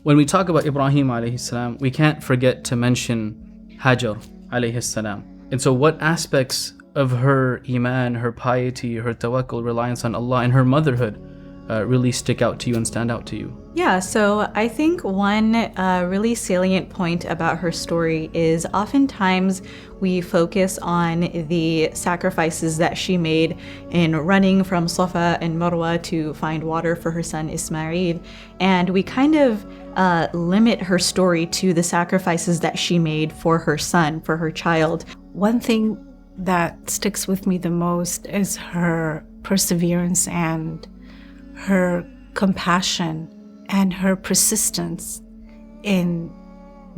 When we talk about Ibrahim alayhi salam, we can't forget to mention Hajar عليها السلام. And so what aspects of her iman, her piety, her tawakkul, reliance on Allah, and her motherhood really stick out to you and stand out to you? Yeah, so I think one really salient point about her story is oftentimes we focus on the sacrifices that she made in running from Safa and Marwa to find water for her son Ismail, and we kind of limit her story to the sacrifices that she made for her son, for her child. One thing that sticks with me the most is her perseverance and her compassion and her persistence in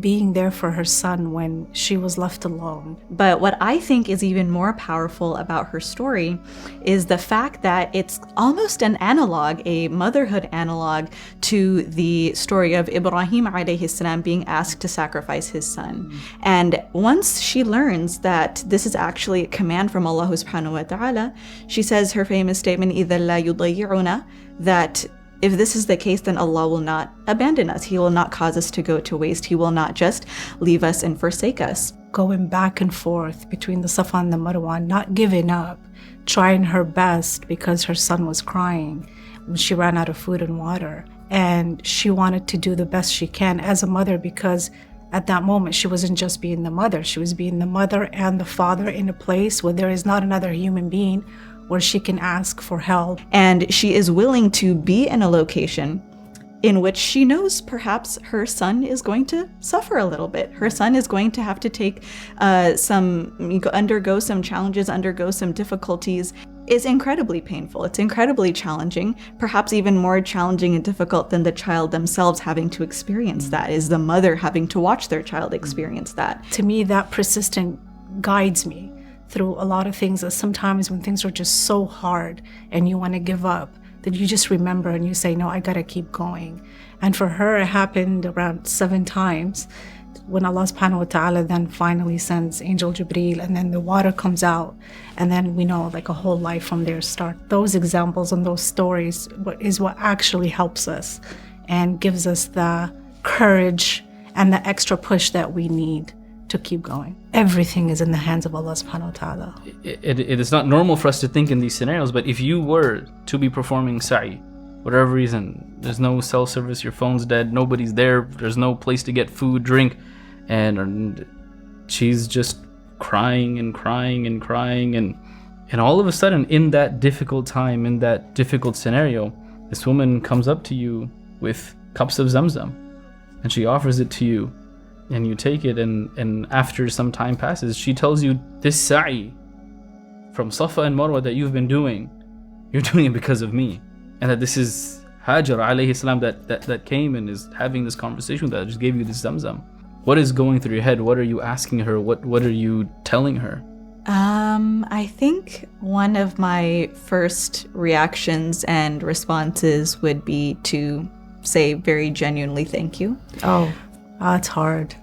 being there for her son when she was left alone. But what I think is even more powerful about her story is the fact that it's almost an analog, a motherhood analog, to the story of Ibrahim alayhi salam being asked to sacrifice his son. And once she learns that this is actually a command from Allah subhanahu wa ta'ala, she says her famous statement, إِذَا لَا يُضَيِّعُنَا, that if this is the case, then Allah will not abandon us. He will not cause us to go to waste. He will not just leave us and forsake us. Going back and forth between the Safa and the Marwa, not giving up, trying her best because her son was crying when she ran out of food and water. And she wanted to do the best she can as a mother, because at that moment she wasn't just being the mother, she was being the mother and the father in a place where there is not another human being where she can ask for help. And she is willing to be in a location in which she knows perhaps her son is going to suffer a little bit. Her son is going to have to undergo some challenges, undergo some difficulties. It's incredibly painful. It's incredibly challenging, perhaps even more challenging and difficult than the child themselves having to experience that, is the mother having to watch their child experience that. To me, that persistence guides me through a lot of things, that sometimes when things are just so hard and you want to give up, that you just remember and you say, no, I gotta keep going. And for her, it happened around 7 times when Allah subhanahu wa ta'ala then finally sends Angel Jibreel, and then the water comes out, and then we know like a whole life from there start. Those examples and those stories is what actually helps us and gives us the courage and the extra push that we need to keep going. Everything is in the hands of Allah subhanahu wa ta'ala. It is not normal for us to think in these scenarios, but if you were to be performing sa'i, whatever reason, there's no cell service, your phone's dead, nobody's there, there's no place to get food, drink, and she's just crying and crying and crying, and all of a sudden, in that difficult time, in that difficult scenario, this woman comes up to you with cups of Zamzam, and she offers it to you, and you take it, and after some time passes, she tells you, this sa'i from Safa and Marwa that you've been doing, you're doing it because of me. And that this is Hajar alayhi salam that came and is having this conversation that just gave you this Zamzam. What is going through your head? What are you asking her? What are you telling her? I think one of my first reactions and responses would be to say very genuinely thank you. Oh, it's hard,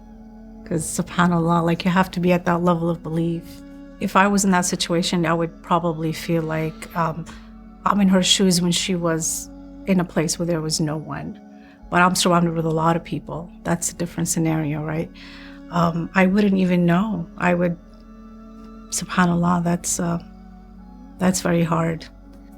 because subhanAllah, like, you have to be at that level of belief. If I was in that situation, I would probably feel like I'm in her shoes when she was in a place where there was no one. But I'm surrounded with a lot of people. That's a different scenario, right? I wouldn't even know. I would, subhanAllah, that's very hard.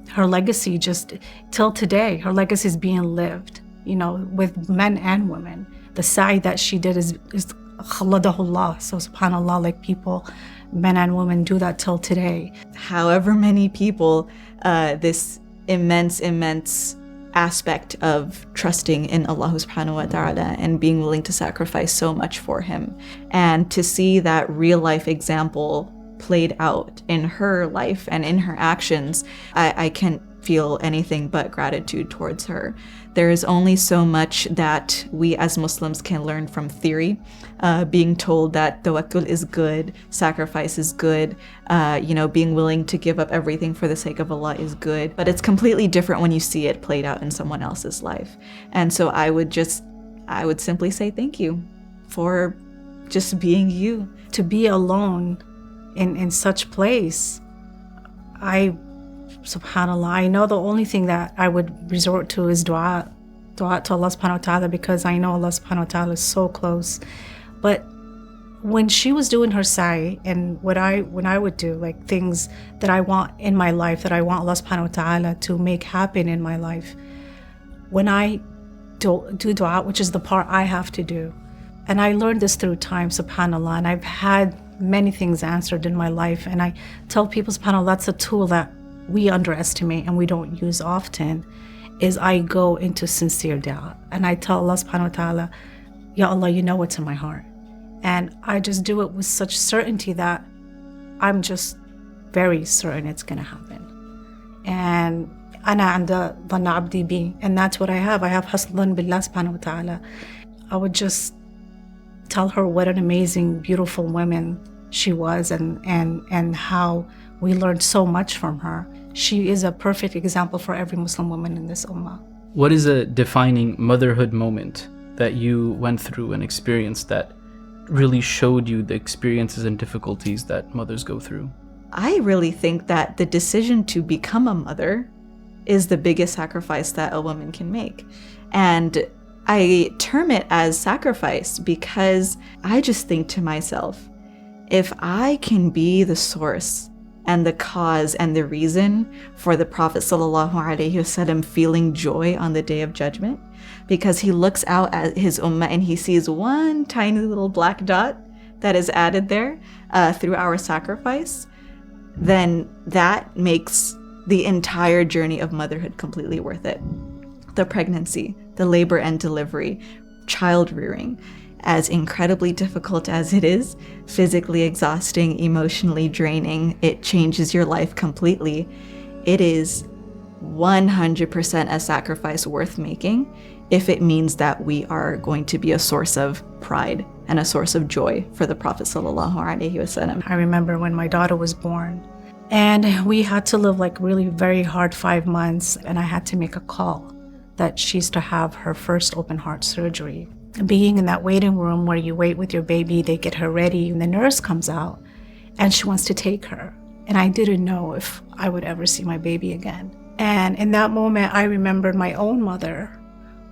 Her legacy, just till today, her legacy is being lived, you know, with men and women. The sa'i that she did is khalladahullah. So subhanAllah, like, people, men and women, do that till today. However many people, this immense aspect of trusting in Allah subhanahu wa ta'ala and being willing to sacrifice so much for him. And to see that real life example played out in her life and in her actions, I can't feel anything but gratitude towards her. There is only so much that we as Muslims can learn from theory, being told that tawakkul is good, sacrifice is good, being willing to give up everything for the sake of Allah is good, but it's completely different when you see it played out in someone else's life. And so I would simply say thank you for just being you. To be alone in such place, subhanAllah, I know the only thing that I would resort to is dua, dua to Allah subhanahu wa ta'ala, because I know Allah subhanahu wa ta'ala is so close. But when she was doing her sa'i, and when I would do like things that I want in my life, that I want Allah subhanahu wa ta'ala to make happen in my life, when I do dua, which is the part I have to do, and I learned this through time, subhanAllah, and I've had many things answered in my life, and I tell people, subhanAllah, that's a tool that we underestimate and we don't use often, is I go into sincere dua, and I tell Allah subhanahu wa ta'ala, Ya Allah, you know what's in my heart. And I just do it with such certainty that I'm just very certain it's going to happen. And ana anda dhanna abdi bi, and that's what I have. I have haslan billah subhanahu wa ta'ala. I would just tell her what an amazing, beautiful woman she was, and how we learned so much from her. She is a perfect example for every Muslim woman in this ummah. What is a defining motherhood moment that you went through and experienced that really showed you the experiences and difficulties that mothers go through? I really think that the decision to become a mother is the biggest sacrifice that a woman can make. And I term it as sacrifice because I just think to myself, if I can be the source and the cause and the reason for the Prophet ﷺ feeling joy on the Day of Judgment, because he looks out at his ummah and he sees one tiny little black dot that is added there through our sacrifice, then that makes the entire journey of motherhood completely worth it. The pregnancy, the labor and delivery, child rearing, as incredibly difficult as it is, physically exhausting, emotionally draining, it changes your life completely. It is 100% a sacrifice worth making if it means that we are going to be a source of pride and a source of joy for the Prophet ﷺ. I remember when my daughter was born, and we had to live like really very hard 5 months, and I had to make a call that she's to have her first open heart surgery. Being in that waiting room where you wait with your baby, they get her ready, and the nurse comes out and she wants to take her. And I didn't know if I would ever see my baby again. And in that moment, I remembered my own mother,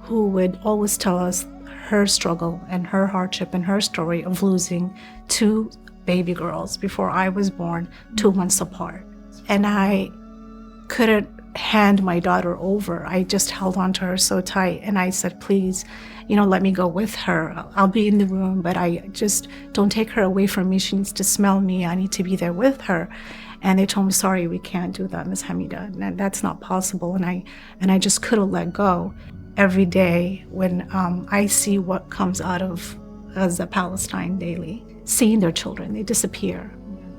who would always tell us her struggle and her hardship and her story of losing 2 baby girls before I was born, 2 months apart. And I couldn't hand my daughter over. I just held on to her so tight, and I said, please, let me go with her. I'll be in the room, but I just don't take her away from me. She needs to smell me. I need to be there with her. And they told me, sorry, we can't do that, Ms. Hamida. And that's not possible. And I just couldn't let go. Every day when I see what comes out of Gaza, Palestine daily, seeing their children, they disappear.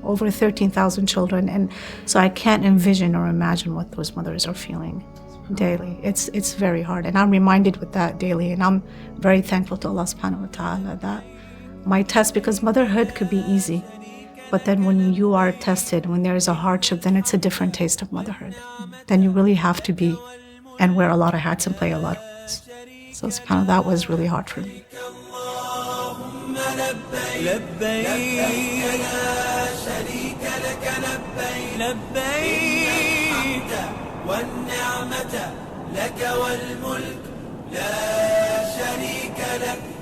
Over 13,000 children. And so I can't envision or imagine what those mothers are feeling daily. It's very hard. And I'm reminded with that daily. And I'm very thankful to Allah subhanahu wa ta'ala that my test, because motherhood could be easy. But then when you are tested, when there is a hardship, then it's a different taste of motherhood. Then you really have to be and wear a lot of hats and play a lot of roles. So subhanAllah, that was really hard for me. والنعمة لك والملك لا شريك لك